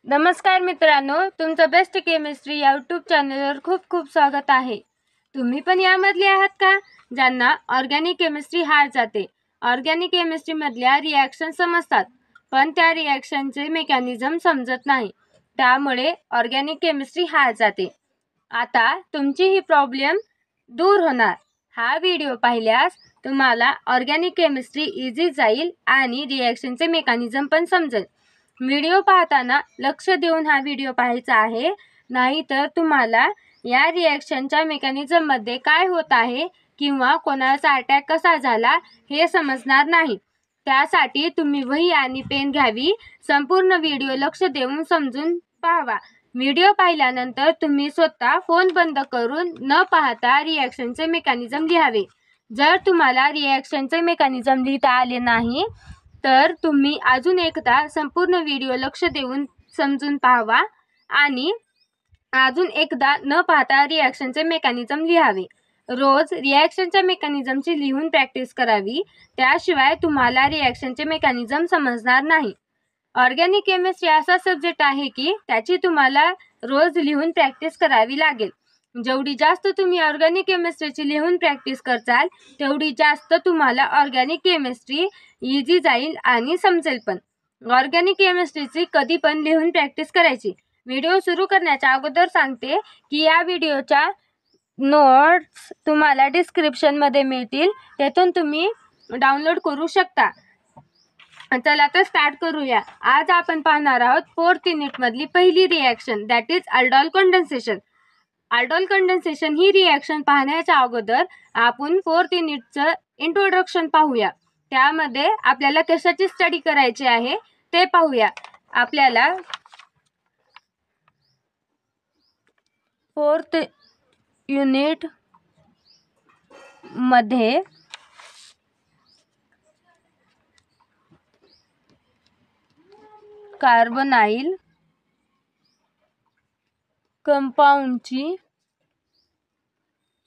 नमस्कार मित्रांनो, तुमचं बेस्ट केमिस्ट्री या यूट्यूब चॅनलवर खूप खूप स्वागत आहे। तुम्ही पण यामधले आहात का ज्यांना ऑर्गॅनिक केमिस्ट्री हार्ड जाते? ऑर्गॅनिक केमिस्ट्री मधल्या रिॲक्शन समजतात, पण त्या रिॲक्शनचे मेकॅनिझम समजत नाही, त्यामुळे ऑर्गॅनिक केमिस्ट्री हार्ड जाते। आता तुमची ही प्रॉब्लेम दूर होणार। हा व्हिडिओ पाहिल्यास तुम्हाला ऑर्गॅनिक केमिस्ट्री इझी जाईल आणि रिॲक्शनचे मेकॅनिझम पण समजेल। व्हिडिओ पाहताना लक्ष देऊन हा व्हिडिओ पाहायचा आहे, नाहीतर तुम्हाला या रिॲक्शनच्या मेकॅनिझम मध्ये काय होत आहे किंवा कोणाचा अटॅक कसा झाला हे समजणार नाही। त्यासाठी तुम्ही वही आणि पेन घ्यावी, संपूर्ण व्हिडिओ लक्ष देऊन समजून पाहावा। व्हिडिओ पाहिल्यानंतर तुम्ही स्वतः फोन बंद करून न पाहता रिॲक्शनचे मेकॅनिझम लिहावे। जर तुम्हाला रिॲक्शनचे मेकॅनिझम लिहिता आले नाही तर तुम्ही अजून एकदा संपूर्ण व्हिडिओ लक्ष देऊन समजून पाहावा आणि अजून एकदा न पाहता रिॲक्शनचे मेकॅनिझम लिहावे। रोज रिॲक्शनच्या मेकॅनिझमची लिहून प्रॅक्टिस करावी, त्याशिवाय तुम्हाला रिॲक्शनचे मेकॅनिझम समजणार नाही। ऑर्गॅनिक केमिस्ट्री असा सब्जेक्ट आहे की त्याची तुम्हाला रोज लिहून प्रॅक्टिस करावी लागेल। जेवढी जास्त तुम्ही ऑर्गॅनिक केमिस्ट्रीची लिहून प्रॅक्टिस करताल तेवढी जास्त तुम्हाला ऑर्गॅनिक केमिस्ट्री इझी जाईल आणि समजेल पण। ऑर्गॅनिक केमिस्ट्रीची कधी पण लिहून प्रॅक्टिस करायची। व्हिडिओ सुरू करण्याच्या अगोदर सांगते की या व्हिडिओच्या नोट्स तुम्हाला डिस्क्रिप्शन मध्ये मिळतील, तेथून तुम्ही डाउनलोड करू शकता। चला तर स्टार्ट करूया। आज आपण पाहणार आहोत 4th युनिट मधली पहिली reaction, that is aldol condensation. Aldol condensation he reaction पाहण्याच्या अगोदर आपण 4th युनिटचं इंट्रोडक्शन पाहूया। त्यामध्ये आपल्याला कशाची स्टडी करायची आहे ते पाहूया। आपल्याला 4th युनिट मध्ये कार्बोनाइल कंपाऊंडची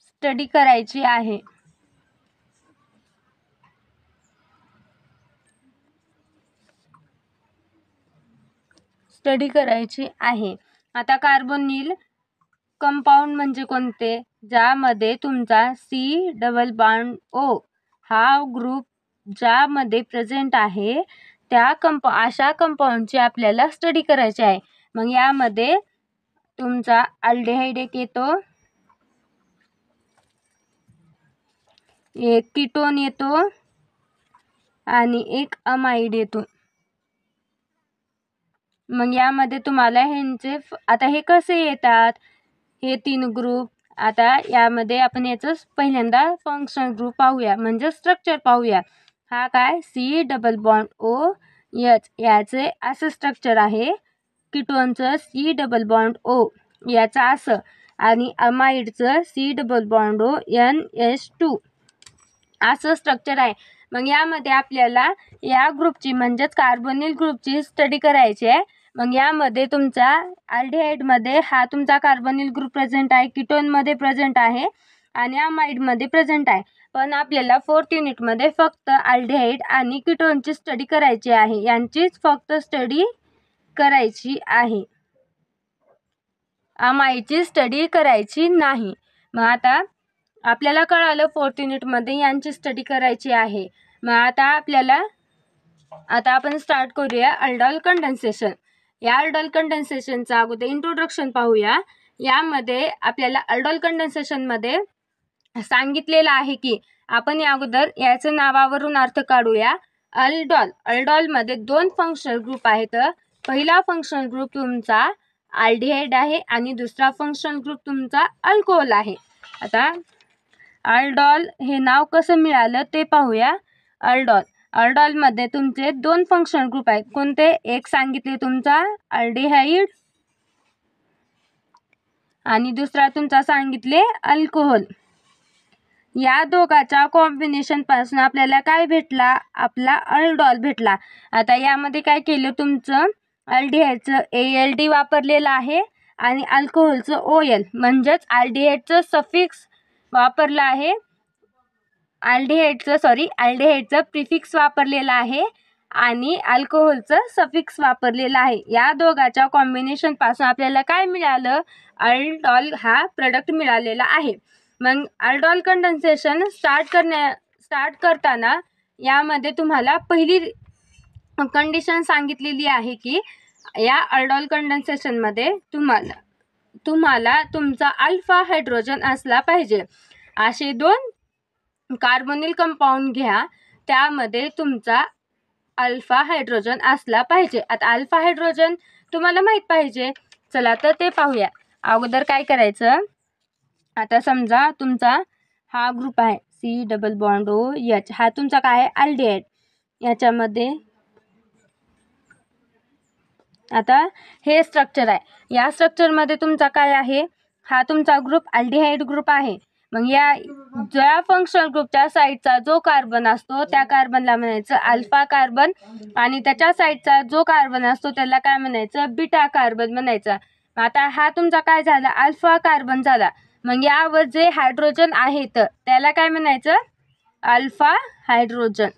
स्टडी करायची आहे। आता कार्बोनिल कंपाऊंड म्हणजे कोणते? ज्यामध्ये तुमचा C डबल बॉन्ड O हा ग्रुप ज्यामध्ये प्रेझेंट आहे त्या अशा कंपाऊंडची आपल्याला स्टडी करायची आहे। मग यामध्ये तुमचा अल्डिहाइड एक येतो, एक कीटोन येतो आणि एक अमाइड येतो। मग यामध्ये तुम्हाला ह्यांचे आता हे कसे येतात हे 3 ग्रुप। आता यामध्ये आपण याचं पहिल्यांदा फंक्शनल ग्रुप पाहूया, म्हणजे स्ट्रक्चर पाहूया। हा काय C double bond O H याचे असं स्ट्रक्चर आहे, कीटोनचं C डबल बॉन्ड O याचं असं, आणि अमाइडचं C double bond O NH2 असं स्ट्रक्चर आहे। मग यामध्ये आपल्याला या ग्रुपची म्हणजेच कार्बोनिल ग्रुपची स्टडी करायची आहे। मग यामध्ये तुमचा अल्डिहाइड मध्ये हा तुमचा कार्बोनिल ग्रुप प्रेझेंट आहे, कीटोन मध्ये प्रेझेंट आहे आणि अमाइड मध्ये प्रेझेंट आहे। पण आपल्याला 4th युनिट मध्ये फक्त अल्डिहाइड आणि कीटोनची स्टडी करायची आहे, यांचीच फक्त स्टडी करायची आहे, अमाइडची स्टडी करायची नाही। मग आता आपल्याला कळालं 4th युनिट मध्ये यांची स्टडी करायची आहे। मग आता आपण स्टार्ट करूया अल्डोल कंडेन्सेशन। या अल्डोल कंडेन्सेशनचं अगोदर इंट्रोडक्शन पाहूया। यामध्ये आपल्याला अल्डोल कंडेन्सेशन मध्ये सांगितलेलं आहे की आपण या अगोदर याचं नावावरून अर्थ काढूया। अल्डोल मध्ये 2 फंक्शनल ग्रुप आहेत। पहिला फंक्शनल ग्रुप तुमचा अल्डिहाइड आहे आणि दुसरा फंक्शनल ग्रुप तुमचा अल्कोहोल आहे। आता अल्डोल हे नाव कसं मिळालं ते पाहूया। अल्डोल मध्ये तुमचे 2 फंक्शनल ग्रुप आहेत, कोणते? एक सांगितले तुमचा अल्डिहाइड आणि दुसरा तुमचा सांगितले अल्कोहोल। या दोघांच्या कॉम्बिनेशन पासून आपल्याला काय भेटला? आपला अल्डोल भेटला। आता यामध्ये काय केलं, तुमचं अल्डिहाइडचं ALD वापरलेलं आहे आणि अल्कोहोलचं OL म्हणजेच अल्डिहाइडचं सफिक्स वापरला आहे, अल्डिहाइडचं प्रिफिक्स वापरलेला आहे आणि अल्कोहोलचं सफिक्स वापरलेलं आहे. या दोघांच्या कॉम्बिनेशन पासून आपल्याला काय मिळालं? अल्डॉल हा प्रोडक्ट मिळालेला आहे. मग अल्डॉल कंडेन्सेशन स्टार्ट करताना यामध्ये तुम्हाला पहिली कंडिशन सांगितलेली आहे की या अल्डॉल कंडेन्सेशनमध्ये तुम्हाला तुमचा अल्फा हायड्रोजन असला पाहिजे. असे 2 कार्बोनिल कंपाऊंड घ्या, त्यामध्ये तुमचा अल्फा हायड्रोजन असला पाहिजे. आता अल्फा हायड्रोजन तुम्हाला माहीत पाहिजे. चला तर ते पाहूया. अगोदर काय करायचं? आता समजा तुमचा हा ग्रुप आहे COOH, हा तुमचा काय आहे? अल्डिहाइड. याच्यामध्ये आता हे स्ट्रक्चर आहे. या स्ट्रक्चरमध्ये तुमचा काय आहे? हा तुमचा ग्रुप अल्डिहाइड ग्रुप आहे. मग ज्या फंक्शनल ग्रुपच्या साईडचा जो कार्बन असतो त्या कार्बनला म्हणायचं अल्फा कार्बन, आणि त्याच्या साईडचा जो कार्बन असतो त्याला काय म्हणायचं? बीटा कार्बन म्हणायचं. आता हा तुमचा काय झाला? अल्फा कार्बन झाला. मग यावर जे हायड्रोजन आहे तर त्याला काय म्हणायचं? Alpha hydrogen.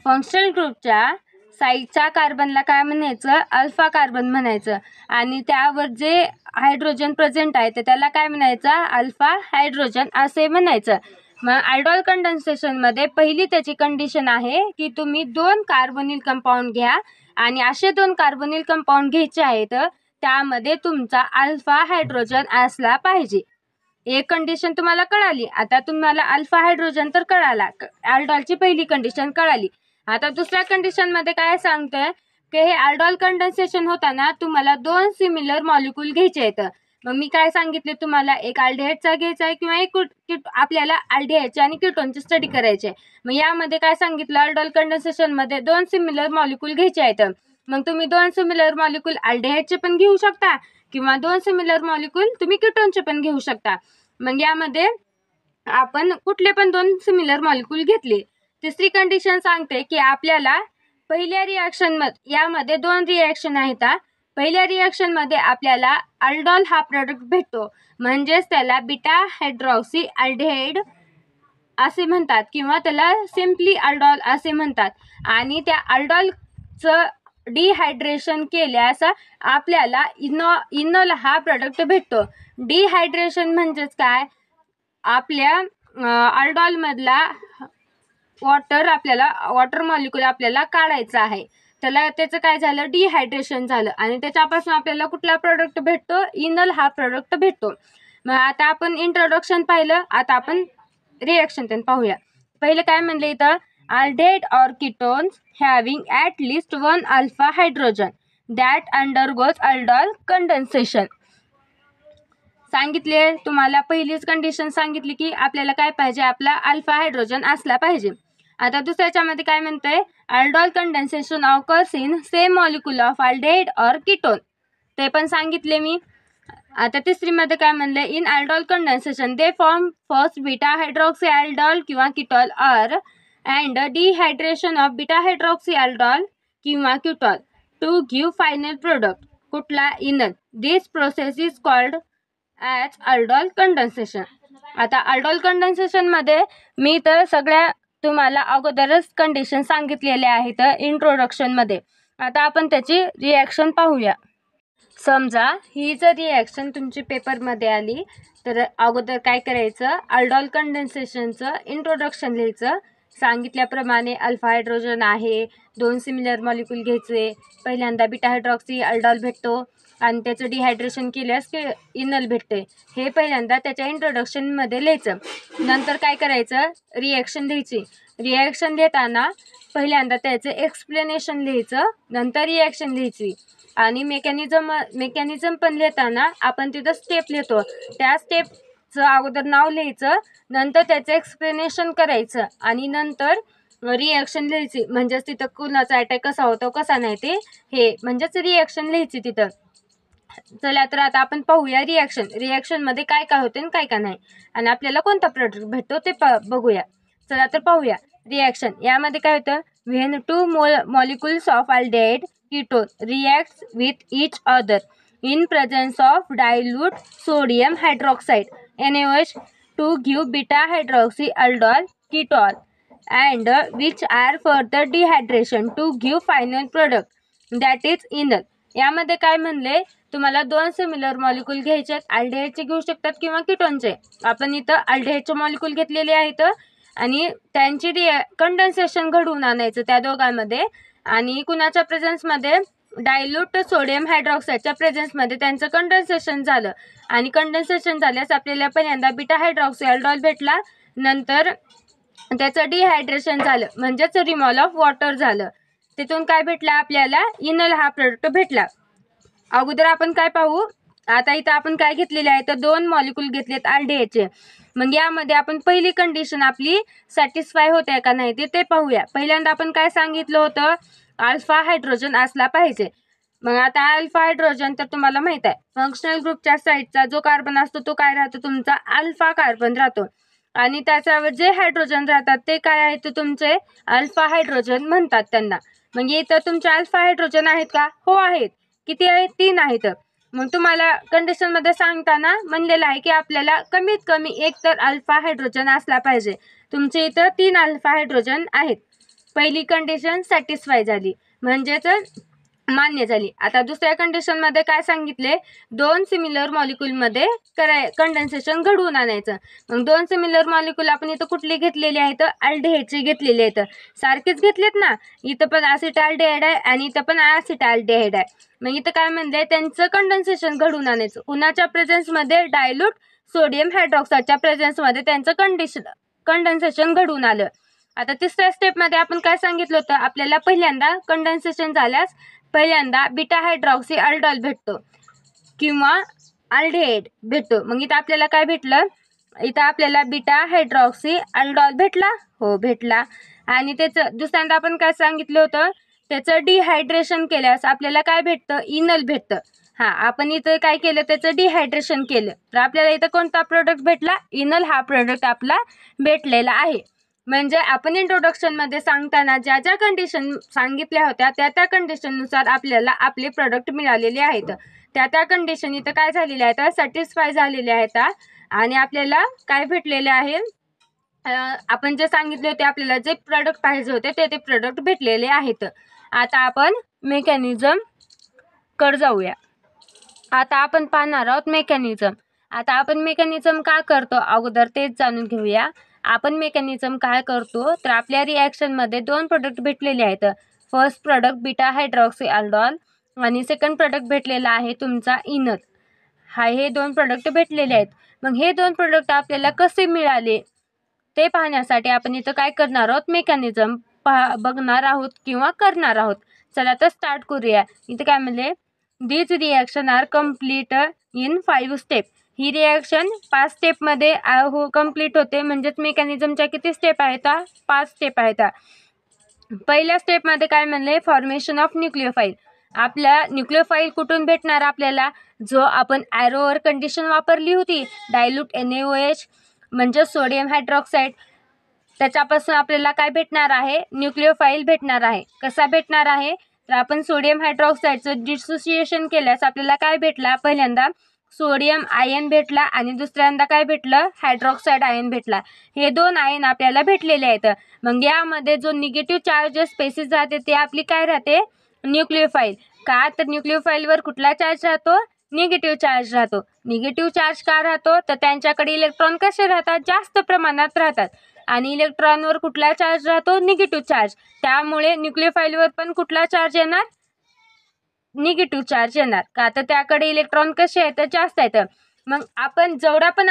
फंक्शनल ग्रुपच्या साईडच्या कार्बनला काय म्हणायचं? अल्फा कार्बन म्हणायचं. आणि त्यावर जे हायड्रोजन प्रेझेंट आहे तर त्याला काय म्हणायचं? अल्फा हायड्रोजन असे म्हणायचं. मग अल्डॉल कंडेन्सेशनमध्ये पहिली त्याची कंडिशन आहे की तुम्ही 2 कार्बोनिल कंपाऊंड घ्या, आणि असे 2 कार्बोनिल कंपाऊंड घ्यायचे आहेत त्यामध्ये तुमचा अल्फा हायड्रोजन असला पाहिजे. एक कंडिशन तुम्हाला कळाली. आता तुम्हाला अल्फा हायड्रोजन तर कळाला, अल्डॉलची पहिली कंडिशन कळाली. आता दुसऱ्या कंडिशनमध्ये काय सांगतोय की हे अल्डॉल कंडेन्सेशन होताना तुम्हाला 2 सिमिलर मॉलिक्यूल घ्यायचे आहेत. मग मी काय सांगितले तुम्हाला? एक अल्डिहाइडचा घ्यायचा आहे किंवा एक आपल्याला अल्डिहाइडचे आणि कीटोनची स्टडी करायची आहे. मग यामध्ये काय सांगितलं? अल्डॉल कंडेन्सेशनमध्ये 2 सिमिलर मॉलिक्यूल घ्यायचे आहेत. मग तुम्ही 2 सिमिलर मॉलिक्यूल अल्डिहाइडचे पण घेऊ शकता किंवा 2 सिमिलर मॉलिक्यूल तुम्ही कीटोनचे पण घेऊ शकता. मग यामध्ये आपण कुठले पण 2 सिमिलर मॉलिक्यूल घेतले. तिसरी कंडिशन सांगते की आपल्याला पहिल्या रिॲक्शनमध्ये यामध्ये 2 रिॲक्शन आहेत. पहिल्या रिॲक्शनमध्ये आपल्याला अल्डॉल हा प्रोडक्ट भेटतो, म्हणजेच त्याला बीटा हायड्रॉक्सी अल्डिहाइड असे म्हणतात किंवा त्याला सिम्पली अल्डॉल असे म्हणतात. आणि त्या अल्डॉलचं डिहायड्रेशन केल्यास आपल्याला इनॉल हा प्रोडक्ट भेटतो. डिहायड्रेशन म्हणजेच काय? आपल्या अल्डॉलमधला वॉटर मॉलिक्यूल आपल्याला काढायचा आहे, त्याचं काय झालं? डिहायड्रेशन झालं, आणि त्याच्यापासून आपल्याला कुठला प्रोडक्ट भेटतो? इनॉल हा प्रोडक्ट भेटतो. मग आता आपण इंट्रोडक्शन पाहिलं, आता आपण रिॲक्शन त्यांनी पाहूया. पहिलं काय म्हणलं इथं? Aldehyde or ketones having at least 1 alpha hydrogen that undergoes aldol condensation. सांगितले तुम्हाला पहिलीच कंडिशन सांगितली की आपल्याला काय पाहिजे? आपला अल्फा हायड्रोजन असला पाहिजे. आता दुसऱ्याच्यामध्ये काय म्हणतंय? Aldol condensation occurs in same molecule of aldehyde और कीटोन, ते पण सांगितले मी. आता तिसरीमध्ये काय म्हणलं? In aldol condensation they form first beta hydroxy aldol किंवा कीटॉल और and dehydration of beta hydroxy aldol किंवा कीटॉल to give final product. कुठला? इनल. This process is called as aldol condensation. आता अल्डॉल कंडेन्सेशन मध्ये मी तर सगळ्या तुम्हाला अगोदरच कंडिशन सांगितलेल्या आहेत इंट्रोडक्शन मध्ये. आता आपण त्याची रिॲक्शन पाहूया. समजा ही जर रिॲक्शन तुमची पेपरमध्ये आली तर अगोदर काय करायचं? अल्डॉल कंडेन्सेशनचं इंट्रोडक्शन लिहायचं. सांगितल्याप्रमाणे अल्फा हायड्रोजन आहे, 2 सिमिलर मॉलिक्यूल घ्यायचे. पहिल्यांदा बीटा हायड्रॉक्सी अल्डॉल भेटतो आणि त्याचं डिहायड्रेशन केल्यास इनल भेटते. हे पहिल्यांदा त्याच्या इंट्रोडक्शनमध्ये लिहायचं. नंतर काय करायचं? रिॲक्शन लिहायची. रिॲक्शन लिहिताना पहिल्यांदा त्याचं एक्सप्लेनेशन लिहायचं, नंतर रिॲक्शन लिहायची. आणि मेकॅनिझम पण लिहिताना आपण तिथं स्टेप लिहितो, त्या स्टेपचं अगोदर नाव लिहायचं, नंतर त्याचं एक्सप्लेनेशन करायचं, आणि नंतर रिॲक्शन लिहायची. म्हणजेच तिथं कुणाचा अटॅक कसा होतो कसा नाही ते हे म्हणजेच रिॲक्शन लिहायची तिथं. चला तर आता आपण पाहूया रिॲक्शनमध्ये काय काय होते आणि काय काय नाही, आणि आपल्याला कोणता प्रोडक्ट भेटतो ते बघूया. चला तर पाहूया रिॲक्शन. यामध्ये काय होतं? When 2 molecules of aldehyde ketone reacts with each other in presence of dilute sodium hydroxide NaOH to give beta hydroxy aldol ketone and which are further dehydration to give final product that is enol. यामध्ये काय म्हणले, तुम्हाला दोन similar molecule घ्यायचे आहेत, अल्डिहाइडचे घेऊ शकतात किंवा कीटोनचे. आपण इथं अल्डिहाइडचे मॉलिक्यूल घेतलेले आहेत आणि त्यांची कंडेन्सेशन घडवून आणायचं त्या दोघांमध्ये, आणि कुणाच्या प्रेझेन्समध्ये, डायल्यूट सोडियम हायड्रॉक्साईडच्या प्रेझेन्समध्ये त्यांचं कंडेन्सेशन झालं, आणि कंडेन्सेशन झाल्यास आपल्याला पहिल्यांदा बीटा हायड्रॉक्सी अल्डॉल भेटला, नंतर त्याचं डिहायड्रेशन झालं म्हणजेच रिमॉल ऑफ वॉटर झालं. तिथून काय भेटला आपल्याला, इनल हा प्रोडक्ट भेटला. अगोदर आपण काय पाहू, आता इथं आपण काय घेतलेले आहे तर दोन मॉलिक्यूल घेतलेत अल्डिहाइडचे. मग यामध्ये आपण पहिली कंडिशन आपली सॅटिस्फाय होते का नाही ते पाहूया. पहिल्यांदा आपण काय सांगितलं होतं, अल्फा हायड्रोजन असला पाहिजे. मग आता अल्फा हायड्रोजन तर तुम्हाला माहित आहे, फंक्शनल ग्रुपच्या साईडचा जो कार्बन असतो तो काय राहतो, तुमचा अल्फा कार्बन राहतो, आणि त्याच्यावर जे हायड्रोजन राहतात ते काय आहेत, तुमचे अल्फा हायड्रोजन म्हणतात त्यांना. मग इथं तुमचे अल्फा हायड्रोजन आहेत का, हो आहेत. किती आहेत, 3 आहेत. मग तुम्हाला कंडिशनमध्ये सांगताना म्हणलेलं आहे की आपल्याला कमीत कमी एक तर अल्फा हायड्रोजन असला पाहिजे. तुमचे इथं 3 अल्फा हायड्रोजन आहेत. पहिली कंडिशन सॅटिस्फाय झाली म्हणजेच मान्य झाली. आता दुसऱ्या कंडिशनमध्ये काय सांगितले, दोन सिमिलर मॉलिक्यूलमध्ये कंडेन्सेशन घडवून आणायचं. मग दोन सिमिलर मॉलिक्यूल आपण इथं कुठली घेतलेली आहेत, अल्डिहाइडची घेतलेली आहेत. सारखीच घेतलेत ना, इथं पण ॲसिटाल्डिहाइड आहे आणि इथं पण ॲसिटाल्डिहाइड आहे. मग इथं काय म्हणलंय, त्यांचं कंडेन्सेशन घडवून आणायचं. कुणाच्या प्रेझेन्समध्ये, डायल्यूट सोडियम हायड्रॉक्साईडच्या प्रेझेन्समध्ये त्यांचं कंडेन्सेशन घडवून आलं. आता तिसऱ्या स्टेपमध्ये आपण काय सांगितलं होतं, आपल्याला पहिल्यांदा कंडेन्सेशन झाल्यास पहिल्यांदा बीटा हायड्रॉक्सी अल्डॉल भेटतो किंवा अल्डिहाइड भेटतो. मग इथं आपल्याला काय भेटलं, इथं आपल्याला बीटा हायड्रॉक्सी अल्डॉल भेटला, हो भेटला. आणि त्याचं दुसऱ्यांदा आपण काय सांगितलं होतं, त्याचं डिहायड्रेशन केल्यास आपल्याला काय भेटतं, इनल भेटतं. आपण इथं काय केलं, त्याचं डिहायड्रेशन केलं तर आपल्याला इथं कोणता प्रोडक्ट भेटला, इनल हा प्रोडक्ट आपला भेटलेला आहे. म्हणजे आपण इंट्रोडक्शनमध्ये सांगताना ज्या ज्या कंडिशन सांगितल्या होत्या त्या कंडिशननुसार आपल्याला आपले प्रोडक्ट मिळालेले आहेत. त्या कंडिशन इथं काय झालेल्या आहेत, सॅटिस्फाय झालेल्या आहेत, आणि आपल्याला काय भेटलेले आहे, आपण जे सांगितले होते आपल्याला जे प्रोडक्ट पाहिजे होते ते प्रोडक्ट भेटलेले आहेत. आता आपण मेकॅनिझम कडे जाऊया. आता आपण पाहणार आहोत मेकॅनिझम. आता आपण मेकॅनिझम का करतो अगोदर तेच जाणून घेऊया. आपण मेकॅनिझम काय करतो तर आपल्या रिॲक्शनमध्ये दोन प्रोडक्ट भेटलेले आहेत. First product beta hydroxy aldol आणि सेकंड प्रोडक्ट भेटलेला आहे तुमचा इनल. हे दोन प्रोडक्ट भेटलेले आहेत. मग हे दोन प्रोडक्ट आपल्याला कसे मिळाले ते पाहण्यासाठी आपण इथं काय करणार आहोत, मेकॅनिझम बघणार आहोत किंवा करणार आहोत. चला तर स्टार्ट करूया. इथं काय म्हणले, these reaction are complete in 5 step. ही रिॲक्शन 5 स्टेपमध्ये कम्प्लीट होते. म्हणजेच मेकॅनिझमच्या किती स्टेप आहेत, 5 स्टेप आहेत. पहिल्या स्टेपमध्ये काय म्हणले, फॉर्मेशन ऑफ न्यूक्लिओफाईल. आपल्या न्यूक्लिओफाईल कुठून भेटणार आपल्याला, जो आपण ॲरोवर कंडिशन वापरली होती, डायल्यूट NaOH म्हणजे सोडियम हायड्रॉक्साईड, त्याच्यापासून आपल्याला काय भेटणार आहे, न्यूक्लिओफाईल भेटणार आहे. कसा भेटणार आहे तर आपण सोडियम हायड्रॉक्साईडचं डिसोसिएशन केल्यास आपल्याला काय भेटला, पहिल्यांदा सोडियम आयन भेटला आणि दुसऱ्यांदा काय भेटलं, हायड्रॉक्साईड आयन भेटला. हे दोन आयन आपल्याला भेटलेले आहेत. मग यामध्ये जो निगेटिव्ह चार्ज स्पेसिस राहते ते आपली काय राहते, न्यूक्लिओफाईल. का तर न्यूक्लिओफाईलवर कुठला चार्ज राहतो, निगेटिव्ह चार्ज राहतो. निगेटिव्ह चार्ज का राहतो तर त्यांच्याकडे इलेक्ट्रॉन कसे राहतात, जास्त प्रमाणात राहतात, आणि इलेक्ट्रॉनवर कुठला चार्ज राहतो, निगेटिव्ह चार्ज. त्यामुळे न्यूक्लिओफाईलवर पण कुठला चार्ज येणार, निगेटिव्ह चार्ज येणार. का तर त्याकडे इलेक्ट्रॉन कसे आहेत, जास्त आहेत. मग आपण जेवढा पण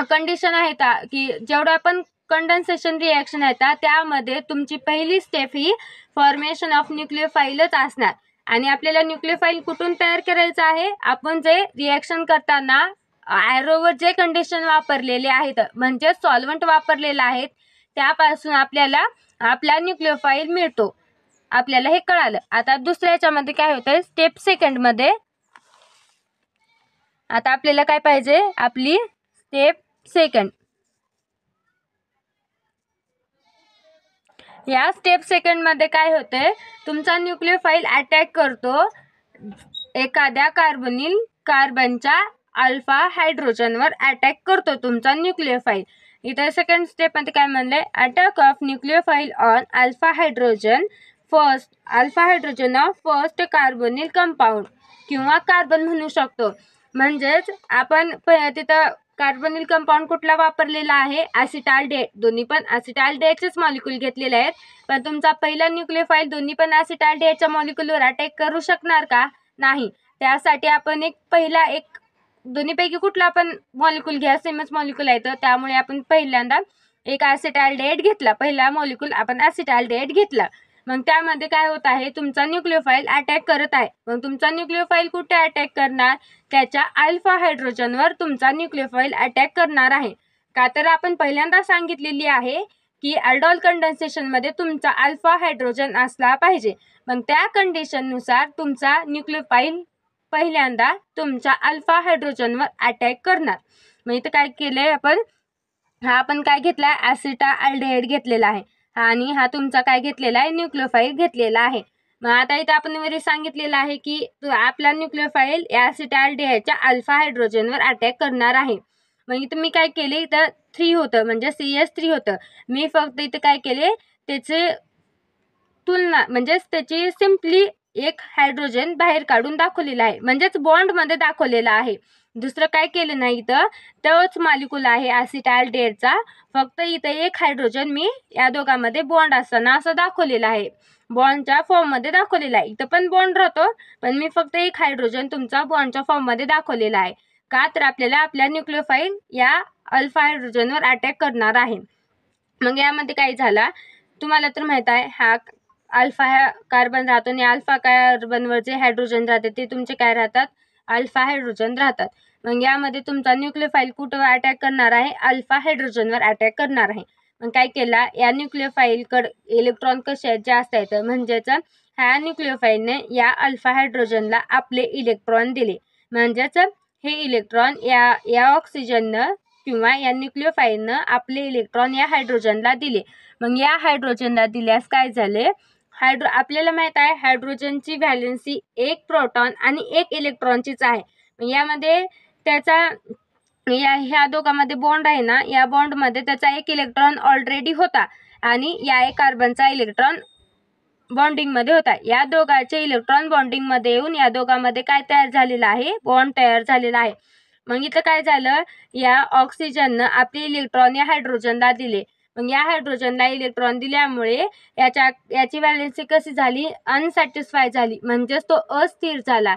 कंडिशन आहेत की जेवढा पण कंडेन्सेशन रिॲक्शन आहेत त्यामध्ये तुमची पहिली स्टेप ही फॉर्मेशन ऑफ न्यूक्लिओफाईलच असणार. आणि आपल्याला न्यूक्लिओफाईल कुठून तयार करायचं आहे, आपण जे रिॲक्शन करताना ॲरोवर जे कंडिशन वापरलेले आहेत म्हणजे सॉल्व्हंट वापरलेलं आहेत त्यापासून आपल्याला आपला न्यूक्लिओफाईल मिळतो. आपल्याला हे कळालं. आता दुसऱ्या याच्यामध्ये काय होतं, स्टेप सेकंडमध्ये आता आपल्याला काय पाहिजे, आपली स्टेप सेकंड. या स्टेप सेकंडमध्ये काय होतंय, तुमचा न्यूक्लिओफाईल अटॅक करतो एखाद्या कार्बनच्या अल्फा हायड्रोजनवर अटॅक करतो तुमचा न्यूक्लिओफाईल. इथं सेकंड स्टेपमध्ये काय म्हणलंय, attack of nucleophile on alpha hydrogen of first carbonyl compound किंवा कार्बन म्हणू शकतो. म्हणजेच आपण तिथं कार्बोनिल कंपाऊंड कुठला वापरलेला आहे, ॲसिटाल्डेट. दोन्ही पण ॲसिटाल्डेटचेच मॉलिक्यूल घेतलेले आहेत. पण तुमचा पहिला न्यूक्लियोफाईल दोन्ही पण ॲसिटाल्डेटच्या मॉलिक्यूलवर अटॅक करू शकणार का, नाही. त्यासाठी आपण पहिला दोन्हीपैकी कुठला आपण मॉलिक्यूल घ्या, सेमच मॉलिक्यूल आहे तर त्यामुळे आपण पहिल्यांदा एक ॲसिटाल्डेट घेतला. पहिला मॉलिक्यूल आपण ॲसिटाल्डेट घेतला. मग त्यामध्ये काय होत आहे, तुमचा न्यूक्लियोफाईल अटॅक करत आहे. मग तुमचा न्यूक्लियोफाईल कुठे अटॅक करणार, त्याच्या अल्फा हायड्रोजनवर तुमचा न्यूक्लियोफाईल अटॅक करणार आहे. का तर आपण पहिल्यांदा सांगितलेली आहे की अल्डोल कंडेन्सेशनमध्ये तुमचा अल्फा हायड्रोजन असला पाहिजे. मग त्या कंडिशननुसार तुमचा न्यूक्लियोफाईल पहिल्यांदा तुमच्या अल्फा हायड्रोजनवर अटॅक करणार. मग इथं काय केलंय आपण काय घेतलाय, ॲसिटाल्डेट घेतलेला आहे आणि हा तुमचा काय घेतलेला आहे, न्यूक्लियोफाईल घेतलेला आहे. मग आता इथं आपण वरी सांगितलेलं आहे की आपला न्यूक्लियोफाईल ॲसिटाल्डेटच्या अल्फा हायड्रोजनवर अटॅक करणार आहे. मग इथं मी काय केले, इथं 3 होतं म्हणजे CS3 होतं. मी फक्त इथं काय केले, त्याचे तुलना म्हणजेच त्याची सिम्पली एक हायड्रोजन बाहेर काढून दाखवलेला आहे, म्हणजेच बॉन्डमध्ये दाखवलेला आहे. दुसरं काय केलं नाही, इथं तोच मॉलिक्यूल आहे ॲसिटाल्डेटचा, फक्त इथं एक हायड्रोजन मी या दोघांमध्ये बॉन्ड असताना असं दाखवलेलं आहे, बॉन्डच्या फॉर्ममध्ये दाखवलेला आहे. इथं पण बॉन्ड राहतो, पण मी फक्त एक हायड्रोजन तुमचा बॉन्डच्या फॉर्ममध्ये दाखवलेला आहे. का तर आपल्याला आपल्या न्यूक्लियोफाईल या अल्फा हायड्रोजनवर अटॅक करणार आहे. मग यामध्ये काय झाला, तुम्हाला तर माहित आहे, हा अल्फा कार्बन राहतो आणि अल्फा कार्बनवर जे हायड्रोजन राहते ते तुमचे काय राहतात, अल्फा हायड्रोजन राहतात. मग यामध्ये तुमचा न्यूक्लियोफाईल कुठं अटॅक करणार आहे, अल्फा हायड्रोजनवर अटॅक करणार आहे. मग काय केला, या न्यूक्लियोफाईलकडे इलेक्ट्रॉन कसे जास्त आहेत, म्हणजेच ह्या न्यूक्लियोफाईलने या अल्फा हायड्रोजनला आपले इलेक्ट्रॉन दिले. म्हणजेच हे इलेक्ट्रॉन या ऑक्सिजननं किंवा या न्यूक्लियोफाईलनं आपले इलेक्ट्रॉन या हायड्रोजनला दिले. मग या हायड्रोजनला दिल्यास काय झाले, आपल्याला माहित आहे हायड्रोजनची व्हॅलेन्सी 1 प्रोटॉन आणि 1 इलेक्ट्रॉनचीच आहे. यामध्ये त्याचा ह्या दोघांमध्ये बॉन्ड आहे ना, या बॉन्डमध्ये त्याचा 1 इलेक्ट्रॉन ऑलरेडी होता आणि या एक कार्बनचा इलेक्ट्रॉन बॉन्डिंगमध्ये होता. या दोघांचे इलेक्ट्रॉन बॉन्डिंगमध्ये येऊन या दोघांमध्ये काय तयार झालेला आहे, बॉन्ड तयार झालेला आहे. मग इथं काय झालं, या ऑक्सिजननं आपले इलेक्ट्रॉन या हायड्रोजनला दिले. मग या हायड्रोजनला इलेक्ट्रॉन दिल्यामुळे याची व्हॅलेन्सी कशी झाली, अनसॅटिस्फाय झाली, म्हणजेच तो अस्थिर झाला.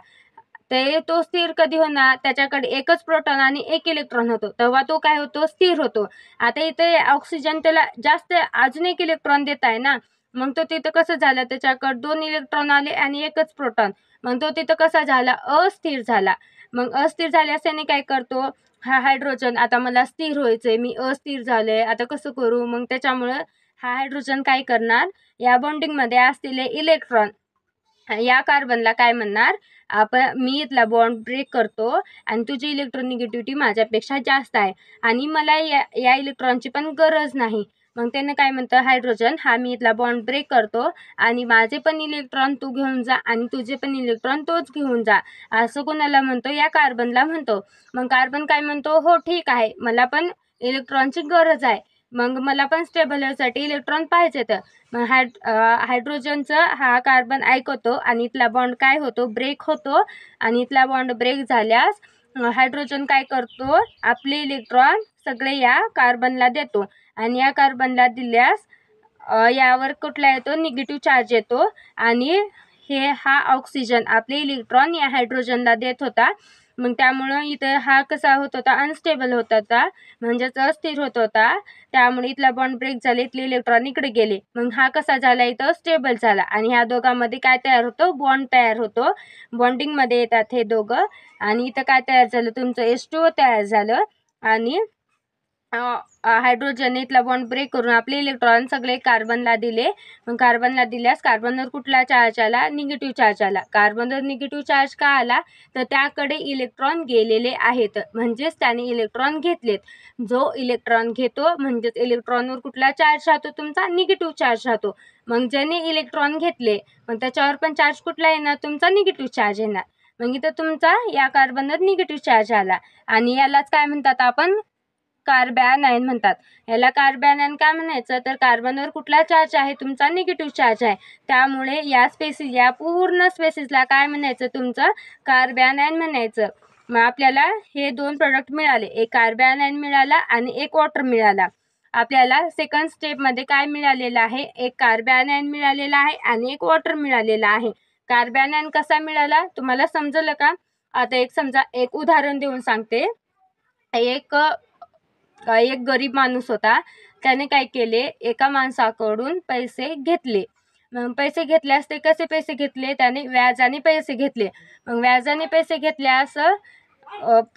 तो स्थिर कधी होणार, त्याच्याकडे एकच प्रोटॉन आणि 1 इलेक्ट्रॉन होतो, तेव्हा तो काय होतो, स्थिर होतो. आता इथे ऑक्सिजन त्याला जास्त अजून 1 इलेक्ट्रॉन देत आहे ना, मग तो तिथं कसं झालं, त्याच्याकडे 2 इलेक्ट्रॉन आले आणि एकच प्रोटॉन, मग तो तिथं कसा झाला, अस्थिर झाला. मग अस्थिर झाल्यास त्याने काय करतो, हा हायड्रोजन आता मला स्थिर व्हायचंय, मी अस्थिर झालोय, आता कसं करू, मग त्याच्यामुळं हा हायड्रोजन काय करणार, या बॉन्डिंगमध्ये असलेले इलेक्ट्रॉन या कार्बनला काय म्हणणार, मी इथला बॉन्ड ब्रेक करतो आणि तुझी इलेक्ट्रोनिगेटिव्हिटी माझ्यापेक्षा जास्त आहे आणि मला या इलेक्ट्रॉनची पण गरज नाही. मग त्याने काय म्हणतं, हायड्रोजन हा मी इथला बॉन्ड ब्रेक करतो आणि माझे पण इलेक्ट्रॉन तू घेऊन जा आणि तुझे पण इलेक्ट्रॉन तोच घेऊन जा, असं कोणाला म्हणतो, या कार्बनला म्हणतो. मग कार्बन काय म्हणतो, हो ठीक आहे, मला पण इलेक्ट्रॉनची गरज आहे, मग मला पण स्टेबल होण्यासाठी इलेक्ट्रॉन पाहिजेत. मग हायड्रोजनचं हा कार्बन ऐकतो आणि इथला बॉन्ड काय होतो, ब्रेक होतो आणि इथला बॉन्ड ब्रेक झाल्यास हायड्रोजन काय करतो, आपले इलेक्ट्रॉन सगळे या कार्बनला देतो आणि या कार्बनला दिल्यास यावर कुठला येतो, निगेटिव्ह चार्ज येतो आणि हा ऑक्सिजन आपले इलेक्ट्रॉन या हायड्रोजनला देत होता. मग त्यामुळं इथं हा कसा होत होता, अनस्टेबल होत होता, म्हणजेच अस्थिर होत होता. त्यामुळे इथला बॉन्ड ब्रेक झाले, इथले इलेक्ट्रॉन इकडे गेले, मग हा कसा झाला, इथं स्टेबल झाला आणि ह्या दोघांमध्ये काय तयार होतो, बॉन्ड तयार होतो. बॉन्डिंगमध्ये येतात हे दोघं आणि इथं काय तयार झालं, तुमचं H2O तयार झालं आणि हायड्रोजन इथला बॉन्ड ब्रेक करून आपले इलेक्ट्रॉन सगळे कार्बनला दिले. मग कार्बनला दिल्यास कार्बनवर कुठला चार्ज आला, निगेटिव्ह चार्ज आला. कार्बनवर निगेटिव्ह चार्ज का आला, तर त्याकडे इलेक्ट्रॉन गेलेले आहेत, म्हणजेच त्याने इलेक्ट्रॉन घेतलेत. जो इलेक्ट्रॉन घेतो म्हणजेच इलेक्ट्रॉनवर कुठला चार्ज राहतो, तुमचा निगेटिव्ह चार्ज राहतो. मग ज्याने इलेक्ट्रॉन घेतले मग त्याच्यावर पण चार्ज कुठला येणार, तुमचा निगेटिव्ह चार्ज येणार. मग इथं तुमचा या कार्बनवर निगेटिव्ह चार्ज आला आणि यालाच काय म्हणतात आपण, कार्बॅनायन म्हणतात. याला कार्बॅनायन का म्हणायचं तर कार्बनवर कुठला चार्ज आहे तुमचा निगेटिव्ह चार्ज आहे, त्यामुळे या स्पेसिस या पूर्ण स्पेसिसला काय म्हणायचं तुमचं कार्बॅनायन म्हणायचं. मग आपल्याला हे दोन प्रोडक्ट मिळाले, एक कार्बॅनायन मिळाला आणि एक वॉटर मिळाला. आपल्याला सेकंड स्टेपमध्ये काय मिळालेलं आहे, एक कार्बॅनायन मिळालेला आहे आणि एक वॉटर मिळालेला आहे. कार्बॅनायन कसा मिळाला तुम्हाला समजलं का? आता समजा एक उदाहरण देऊन सांगते. एक गरीब माणूस होता, त्याने काय केले, एका माणसाकडून पैसे घेतले. मग पैसे घेतल्यास ते कसे पैसे घेतले, त्याने व्याजाने पैसे घेतले. मग व्याजाने पैसे घेतल्यास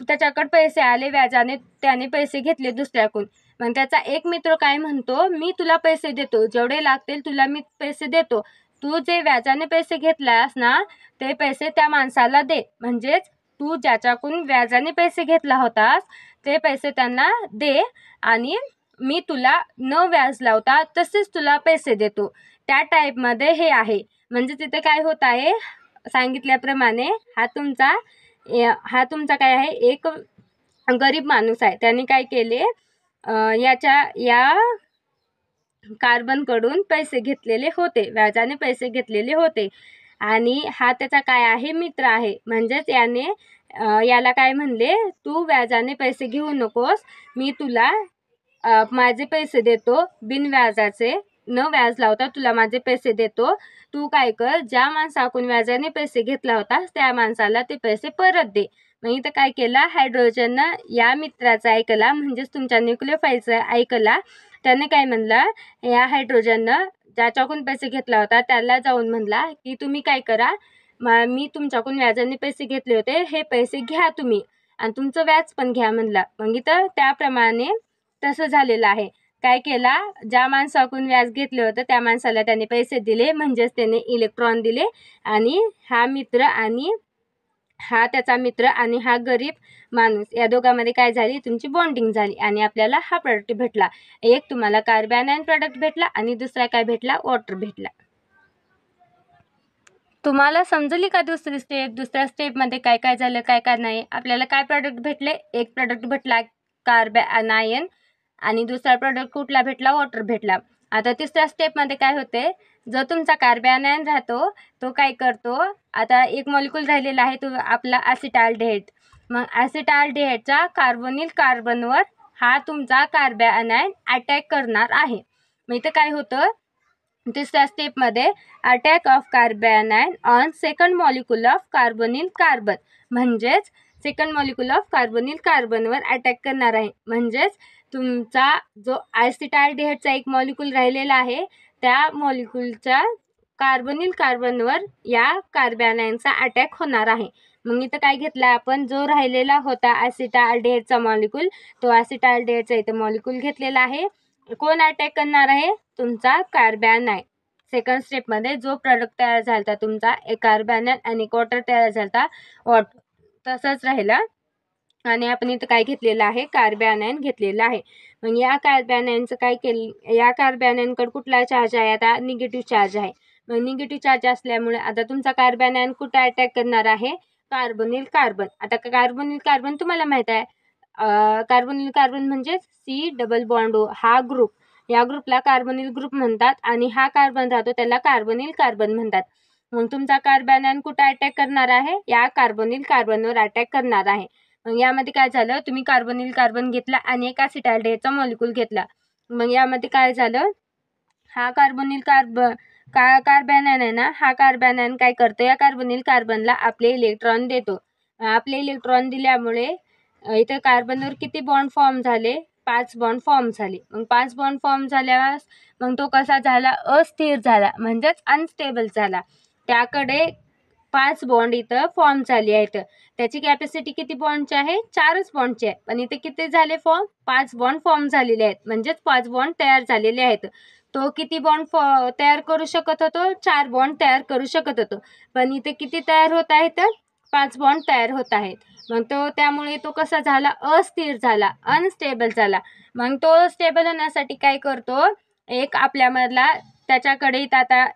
त्याच्याकडे पैसे आले, व्याजाने त्याने पैसे घेतले दुसऱ्याकडून. मग त्याचा एक मित्र काय म्हणतो, मी तुला पैसे देतो, जेवढे लागतील तुला मी पैसे देतो, तू जे व्याजाने पैसे घेतलास ना ते पैसे त्या माणसाला दे. म्हणजेच तू ज्याच्याकडून व्याजाने पैसे घेतला होतास ते पैसे त्यांना दे आणि मी तुला न व्याज लावता तसेच तुला पैसे देतो. त्या टाईपमध्ये हे आहे. म्हणजे तिथे काय होत आहे, सांगितल्याप्रमाणे हा तुमचा काय आहे, एक गरीब माणूस आहे, त्याने काय केले, या कार्बनकडून पैसे घेतलेले होते, व्याजाने पैसे घेतलेले होते आणि हा त्याचा काय आहे, मित्र आहे. म्हणजेच याला काय म्हणले, तू व्याजाने पैसे घेऊ नकोस, मी तुला माझे पैसे देतो बिनव्याजाचे, न व्याज लावता तुला माझे पैसे देतो. तू काय कर, ज्या माणसाकडून व्याजाने पैसे घेतला होतास त्या माणसाला ते पैसे परत दे. मग इथं काय केला, हायड्रोजननं या मित्राचा ऐकला, म्हणजेच तुमच्या न्यूक्लियोफाईलचा ऐकला. त्याने काय म्हणलं, या हायड्रोजननं ज्याच्याकडून पैसे घेतला होता त्याला जाऊन म्हणला की तुम्ही काय करा, मी तुमच्याकडून व्याजाने पैसे घेतले होते, हे पैसे घ्या तुम्ही आणि तुमचं व्याज पण घ्या म्हणला. मग इथं त्याप्रमाणे तसं झालेलं आहे. काय केला, ज्या माणसाकडून व्याज घेतले होतं त्या माणसाला त्याने पैसे दिले, म्हणजेच त्याने इलेक्ट्रॉन दिले आणि हा त्याचा मित्र आणि हा गरीब माणूस या दोघांमध्ये काय झाली, तुमची बॉन्डिंग झाली आणि आपल्याला हा प्रोडक्ट भेटला. एक तुम्हाला कार्बॅनायन प्रोडक्ट भेटला आणि दुसरा काय भेटला, वॉटर भेटला. तुम्हाला समजली का दुसरी स्टेप? दुसऱ्या स्टेपमध्ये काय काय झालं, काय काय नाही. आपल्याला काय प्रोडक्ट भेटले, एक प्रोडक्ट भेटला कार्बॅनायन आणि दुसरा प्रोडक्ट कुठला भेटला, वॉटर भेटला. आता तिसऱ्या स्टेपमध्ये काय होते, जो तुमचा कार्बॅनायन राहतो तो काय करतो, आता एक मॉलिक्यूल राहिलेला आहे तो आपला ॲसिटाल्डिहाइड. मग ॲसिटाल्डिहाइडच्या कार्बोनिल कार्बनवर हा तुमचा कार्बॅनायन अटॅक करणार आहे. मग इथं काय होतं, तिसऱ्या स्टेपमध्ये attack of carbanion on second molecule of carbonyl carbon, म्हणजेच सेकंड मॉलिक्यूल ऑफ कार्बोनिल कार्बनवर अटॅक करणार आहे. म्हणजेच तुमचा जो ॲसिटाल्डिहाइडचा एक मॉलिक्यूल राहिलेला आहे त्या मॉलिक्यूलच्या कार्बोनिल कार्बनवर या कार्बॅनायनचा अटॅक होणार आहे. मग इथं काय घेतला आपण, जो राहिलेला होता ॲसिटाल्डिहाइडचा मॉलिक्यूल, तो ॲसिटाल्डिहाइडचा इथं मॉलिक्यूल घेतलेला आहे. कोण अटॅक करणार आहे, तुमचा कार्बॅनायन. सेकंड स्टेपमध्ये जो प्रोडक्ट तयार झाला तुमचा, एक कार्बॅनायन आणि एक वॉटर तयार झाला, वॉटर तसंच राहिला आणि आपण इथं काय घेतलेलं आहे, कार्बॅनायन घेतलेलं आहे. मग या कार्बॅनायनचं काय केलं, या कार्बॅनायनकडे कुठला चार्ज आहे, आता निगेटिव्ह चार्ज आहे. मग निगेटिव्ह चार्ज असल्यामुळे आता तुमचा कार्बॅनायन कुठं अटॅक करणार आहे, कार्बोनिल कार्बन. आता कार्बोनिल कार्बन तुम्हाला माहित आहे, कार्बोनिल कार्बन म्हणजेच C+O हा ग्रुप, या ग्रुपला कार्बोनिल ग्रुप म्हणतात आणि हा कार्बन राहतो त्याला कार्बोनिल कार्बन म्हणतात. मग तुमचा कार्बॅनायन कुठं अटॅक करणार आहे, या कार्बोनिल कार्बनवर अटॅक करणार आहे. मग यामध्ये काय झालं, तुम्ही कार्बोनिल कार्बन घेतला आणि एक ॲसिटाल्डिहाइडचा मॉलिक्यूल घेतला. मग यामध्ये काय झालं, हा कार्बोनिल कार्बॅनायन आहे ना, हा कार्बॅनायन काय करतो, या कार्बोनिल कार्बनला आपले इलेक्ट्रॉन देतो. आपले इलेक्ट्रॉन दिल्यामुळे इथं कार्बनवर किती बॉन्ड फॉर्म झाले, 5 बॉन्ड फॉर्म झाले. मग 5 बॉन्ड फॉर्म झाल्यावर मग तो कसा झाला, अस्थिर झाला, म्हणजेच अनस्टेबल झाला. त्याकडे 5 बॉन्ड इथं फॉर्म झाले आहेत. त्याची कॅपॅसिटी किती बॉन्डची आहे, 4च बॉन्डची आहे, पण इथे किती झाले फॉर्म, 5 बॉन्ड फॉर्म झालेले आहेत, म्हणजेच 5 बॉन्ड तयार झालेले आहेत. तो किती बॉन्ड तयार करू शकत होतो, 4 बॉन्ड तयार करू शकत होतो, पण इथे किती तयार होत आहेत, 5 बॉन्ड तयार होत आहेत. मग त्यामुळे तो कसा झाला, अस्थिर झाला, अनस्टेबल झाला. मग तो स्टेबल होण्यासाठी काय करतो, एक आपल्यामधला त्याच्याकडे आता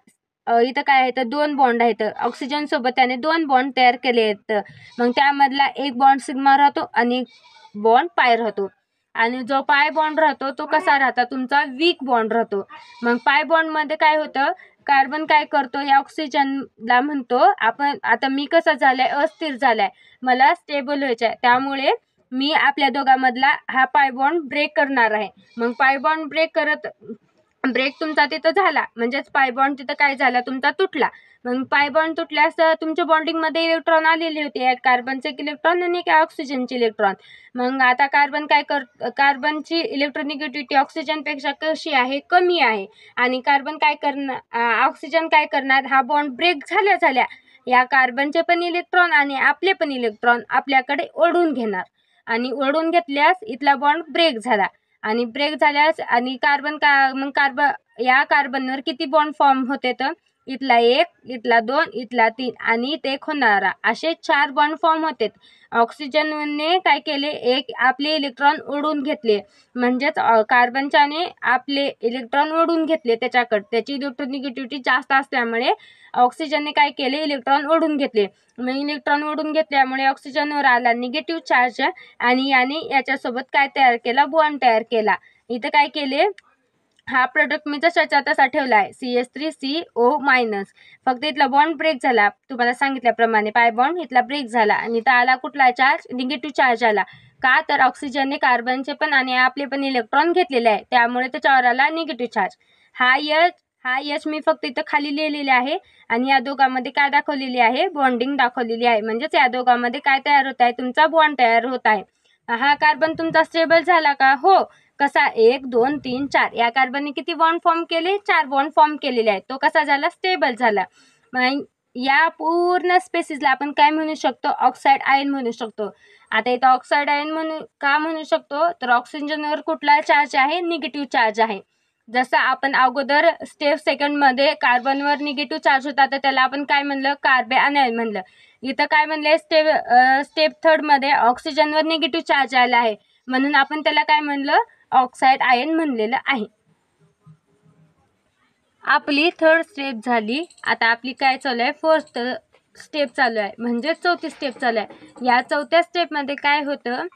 इथं काय आहे तर 2 बॉन्ड आहेत, ऑक्सिजन सोबत त्याने 2 बॉन्ड तयार केले आहेत. मग त्यामधला एक बॉन्ड सिग्मा राहतो आणि एक बॉन्ड पाय राहतो. आणि जो पाय बॉन्ड राहतो तो कसा राहतो, तुमचा वीक बॉन्ड राहतो. मग पाय बॉन्डमध्ये काय होतं, कार्बन काय करतो, या ऑक्सिजनला म्हणतो आपण आता मी कसा झालाय, अस्थिर झालाय, मला स्टेबल व्हायचं आहे, त्यामुळे मी आपल्या दोघांमधला हा पाय बॉन्ड ब्रेक करणार आहे. मग पाय बॉन्ड ब्रेक तुमचा तिथं झाला, म्हणजेच पाय बॉन्ड तिथं काय झाला, तुमचा तुटला. मग पाय बॉन्ड तुटल्यास तुमच्या बॉन्डिंगमध्ये इलेक्ट्रॉन आलेले होते, एक कार्बनचे इलेक्ट्रॉन आणि एक ऑक्सिजनचे इलेक्ट्रॉन. मग आता कार्बनची इलेक्ट्रोनिगेटिव्हिटी ऑक्सिजनपेक्षा कशी आहे, कमी आहे. आणि कार्बन काय करणार, ऑक्सिजन काय करणार, हा बॉन्ड ब्रेक झाल्या या कार्बनचे पण इलेक्ट्रॉन आणि आपले पण इलेक्ट्रॉन आपल्याकडे ओढून घेणार. आणि ओढून घेतल्यास इथला बॉन्ड ब्रेक झाला. आणि ब्रेक झाल्यास आणि या कार्बनवर किती बॉन्ड फॉर्म होते, तर इथला 1, इथला 2, इथला 3 आणि इथे एक होणारा, असे 4 बॉन्ड फॉर्म होते. ऑक्सिजनने काय केले, एक आपले इलेक्ट्रॉन ओढून घेतले, म्हणजेच कार्बनच्याने आपले इलेक्ट्रॉन ओढून घेतले त्याच्याकडे, त्याची इलेक्ट्रोनिगेटिव्हिटी जास्त असल्यामुळे ऑक्सिजनने काय केले, इलेक्ट्रॉन ओढून घेतले. मग इलेक्ट्रॉन ओढून घेतल्यामुळे ऑक्सिजनवर आला निगेटिव्ह चार्ज आणि याने याच्यासोबत काय तयार केला, बॉन्ड तयार केला. इथं काय केले, हा प्रोडक्ट मी जशाचा तसा ठेवला आहे, CH3CO-, फक्त इथला बॉन्ड ब्रेक झाला, तुम्हाला सांगितल्याप्रमाणे पाय बॉन्ड इथला ब्रेक झाला आणि इथं आला कुठला चार्ज, निगेटिव्ह चार्ज आला. का तर ऑक्सिजनने कार्बनचे पण आणि आपले पण इलेक्ट्रॉन घेतलेले आहे, त्यामुळे त्याच्यावर आला निगेटिव्ह चार्ज. हा H मी फक्त इथं खाली लिहिलेले आहे आणि या दोघांमध्ये काय दाखवलेली आहे, बॉन्डिंग दाखवलेली आहे. म्हणजेच या दोघांमध्ये काय तयार होत आहे, तुमचा बॉन्ड तयार होत आहे. हा कार्बन तुमचा स्टेबल झाला का, हो. कसा, 1 2 3 4 या कार्बनने किती बॉन्ड फॉर्म केले, 4 बॉन्ड फॉर्म केलेले आहेत. तो कसा झाला, स्टेबल झाला. मग या पूर्ण स्पेसिसला आपण काय म्हणू शकतो, ऑक्साईड आयन म्हणू शकतो. आता इथं ऑक्साईड आयन म्हणू शकतो, तर ऑक्सिजनवर कुठला चार्ज आहे, निगेटिव्ह चार्ज आहे. जसं आपण अगोदर स्टेप सेकंडमध्ये कार्बनवर निगेटिव्ह चार्ज होता, तर त्याला आपण काय म्हणलं, कार्बॅनायन म्हणलं. इथं काय म्हणलंय, स्टेप थर्डमध्ये ऑक्सिजनवर निगेटिव्ह चार्ज आला आहे, म्हणून आपण त्याला काय म्हणलं, ऑक्साईड आयन म्हणलेलं आहे. आपली थर्ड स्टेप झाली. आता आपली काय चालू आहे, फोर्थ स्टेप चालू आहे, म्हणजे चौथी स्टेप चालू आहे. या चौथ्या स्टेपमध्ये काय होतं,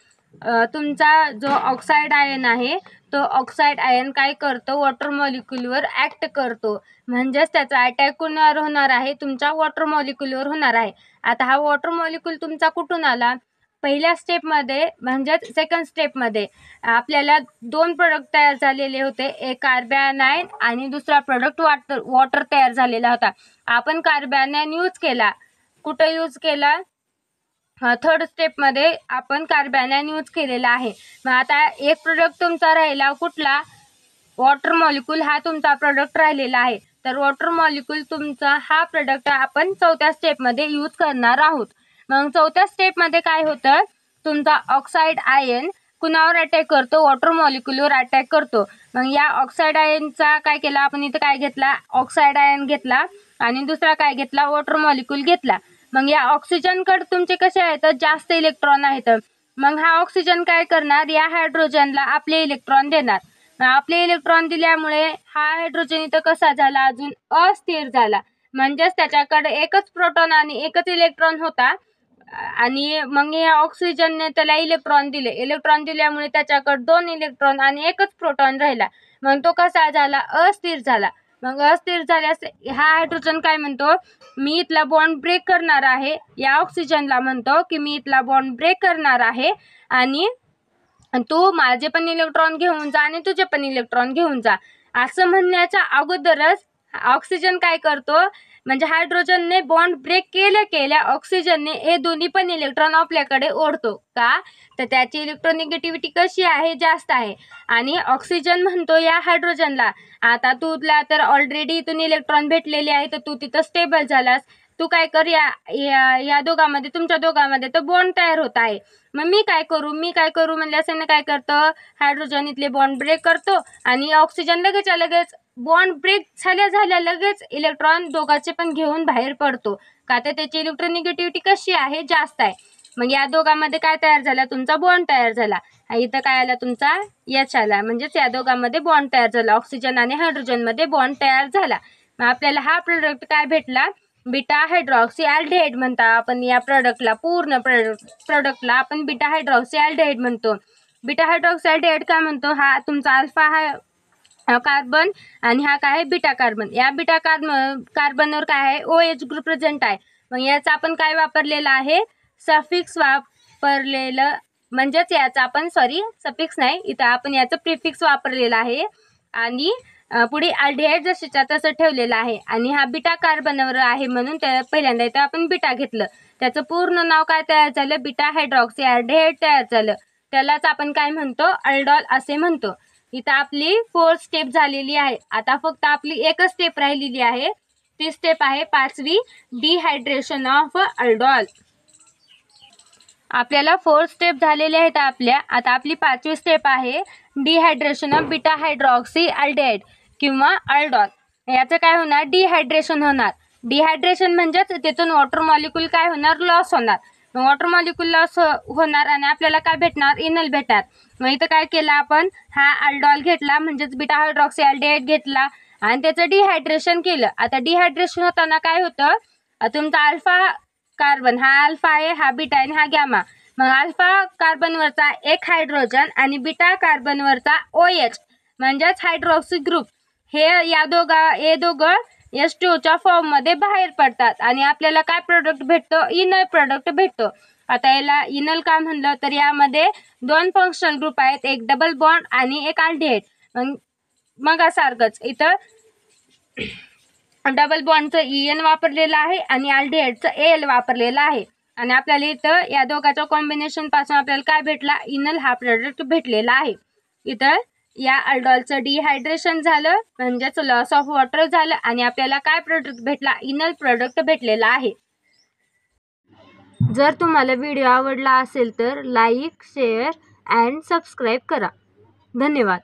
तुमचा जो ऑक्साईड आयन आहे, तो ऑक्साईड आयन काय करतो, वॉटर मॉलिक्यूलवर ॲक्ट करतो. म्हणजेच त्याचा अटॅक कुणावर होणार आहे, तुमच्या वॉटर मॉलिक्यूलवर होणार आहे. आता हा वॉटर मॉलिक्यूल तुमचा कुठून आला, पहिल्या स्टेपमध्ये म्हणजेच सेकंड स्टेपमध्ये आपल्याला 2 प्रोडक्ट तयार झालेले होते, एक कार्बॅनायन आणि दुसरा प्रोडक्ट वॉटर तयार झालेला होता. आपण कार्बॅनायन यूज केला, कुठं यूज केला, थर्ड स्टेपमध्ये आपण कार्बॅनायन यूज केलेला आहे. मग आता एक प्रोडक्ट तुमचा राहिला कुठला, वॉटर मॉलिक्यूल हा तुमचा प्रोडक्ट राहिलेला आहे. तर वॉटर मॉलिक्यूल तुमचा हा प्रोडक्ट आपण चौथ्या स्टेपमध्ये यूज करणार आहोत. मग चौथ्या स्टेपमध्ये काय होतं, तुमचा ऑक्साईड आयन कुणावर अटॅक करतो, वॉटर मॉलिक्यूलवर अटॅक करतो. मग या ऑक्साईड आयनचा काय केला, आपण इथं काय घेतला, ऑक्साईड आयन घेतला आणि दुसरा काय घेतला, वॉटर मॉलिक्यूल घेतला. मग या ऑक्सिजनकडे तुमचे कसे आहेत, जास्त इलेक्ट्रॉन आहेत. मग हा ऑक्सिजन काय करणार, या हायड्रोजनला आपले इलेक्ट्रॉन देणार. आपले इलेक्ट्रॉन दिल्यामुळे हा हायड्रोजन इथं कसा झाला, अजून अस्थिर झाला. म्हणजेच त्याच्याकडे एकच प्रोटॉन आणि एकच इलेक्ट्रॉन होता आणि मग या ऑक्सिजनने त्याला इलेक्ट्रॉन दिल्यामुळे त्याच्याकडे 2 इलेक्ट्रॉन आणि एकच प्रोटॉन राहिला. मग तो कसा झाला, अस्थिर झाला. मग अस्थिर झाल्यास हा हायड्रोजन काय म्हणतो, मी इथला बॉन्ड ब्रेक करणार आहे. या ऑक्सिजनला म्हणतो की मी इथला बॉन्ड ब्रेक करणार आहे आणि तू माझे पण इलेक्ट्रॉन घेऊन जा आणि तुझे पण इलेक्ट्रॉन घेऊन जा. असं म्हणण्याच्या अगोदरच ऑक्सिजन काय करतो, म्हणजे हायड्रोजनने बॉन्ड ब्रेक केल्या ऑक्सिजनने हे दोन्ही पण इलेक्ट्रॉन आपल्याकडे ओढतो. का तर त्याची इलेक्ट्रोनिगेटिव्हिटी कशी आहे, जास्त आहे. आणि ऑक्सिजन म्हणतो या हायड्रोजनला, आता तुला तर ऑलरेडी इथून इलेक्ट्रॉन भेटलेले आहे, तर तू तिथं स्टेबल झालास, तू काय कर, या दोघांमध्ये, तुमच्या दोघांमध्ये तर बॉन्ड तयार होत आहे. मग मी काय करू म्हणले असं काय करतं, हायड्रोजन इथले बॉन्ड ब्रेक करतो आणि ऑक्सिजन लगेच बॉन्ड ब्रेक झाल्या लगेच इलेक्ट्रॉन दोघांचे पण घेऊन बाहेर पडतो. का तर त्याची इलेक्ट्रोनिगेटिव्हिटी कशी आहे, जास्त आहे. मग या दोघांमध्ये काय तयार झाला, तुमचा बॉन्ड तयार झाला. इथं काय आला, तुमचा H आला. म्हणजेच या दोघांमध्ये बॉन्ड तयार झाला, ऑक्सिजन आणि हायड्रोजनमध्ये बॉन्ड तयार झाला. मग आपल्याला हा प्रोडक्ट काय भेटला, बीटा हायड्रॉक्सी अल्डिहाइड म्हणता आपण या प्रोडक्टला. पूर्ण प्रोडक्टला आपण बीटा हायड्रॉक्सी अल्डिहाइड म्हणतो. बीटा हायड्रॉक्साल्डिहाइड काय म्हणतो, हा तुमचा अल्फा हा कार्बन आणि हा काय आहे बीटा कार्बन. या बीटा कार्बनवर काय आहे OH ग्रुप प्रेझेंट आहे. मग याचा आपण काय वापरलेला आहे, सफिक्स वापरलेलं, म्हणजेच याचा आपण सफिक्स नाही, इथं आपण याचं प्रिफिक्स वापरलेला आहे आणि पुढे अल्डिहाइड जशीच्या तसं ठेवलेलं आहे. आणि हा बीटा कार्बनवर आहे म्हणून त्या पहिल्यांदा इथं आपण बीटा घेतलं. त्याचं पूर्ण नाव काय तयार झालं, बीटा हायड्रॉक्सी अल्डिहाइड तयार झालं. त्यालाच आपण काय म्हणतो, अल्डॉल असे म्हणतो. इथं आपली 4 स्टेप झालेली आहे. आता फक्त आपली एकच स्टेप राहिलेली आहे. ती स्टेप आहे 5वी, डिहायड्रेशन ऑफ अल्डॉल. आपल्याला 4 स्टेप झालेले आहेत आपल्या. आता आपली 5वी स्टेप आहे dehydration of beta hydroxy aldehyde किंवा अल्डॉल. याचं काय होणार, डिहायड्रेशन होणार. डिहायड्रेशन म्हणजेच त्यातून वॉटर मॉलिक्यूल काय होणार, लॉस होणार. वॉटर मॉलिक्यूल लॉस होणार आणि आपल्याला काय भेटणार, इनल भेटणार. मग इथं काय केलं आपण, हा अल्डॉल घेतला म्हणजेच बीटा हायड्रॉक्सी अल्डिहाइड घेतला आणि त्याचं डिहायड्रेशन केलं. आता डिहायड्रेशन होताना काय होतं, तुमचा अल्फा कार्बन, हा अल्फा आहे, हा बीटा आहे, हा गॅमा. मग अल्फा कार्बनवरचा एक हायड्रोजन आणि बीटा कार्बनवरचा OH म्हणजेच हायड्रॉक्सी ग्रुप, हे दोघं H2च्या फॉर्म मध्ये बाहेर पडतात आणि आपल्याला काय प्रोडक्ट भेटतो, इनल प्रोडक्ट भेटतो. आता याला इनल का म्हणलं तर यामध्ये 2 फंक्शनल ग्रुप आहेत, एक डबल बॉन्ड आणि एक अल्डिहाइड. मग सारखंच इथं डबल बॉन्डचं EN वापरलेलं आहे आणि अल्डिहाइडचं AL वापरलेलं आहे. आणि आपल्याला इथं या दोघांच्या कॉम्बिनेशन पासून आपल्याला काय भेटला, इनल हा प्रोडक्ट भेटलेला आहे. इथं या अल्डॉलचं डिहायड्रेशन झालं म्हणजेच लॉस ऑफ वॉटर झालं आणि आपल्याला काय प्रोडक्ट भेटला, इनल प्रोडक्ट भेटलेला आहे. जर तुम्हाला व्हिडिओ आवडला असेल तर लाईक, शेअर अँड सबस्क्राईब करा. धन्यवाद.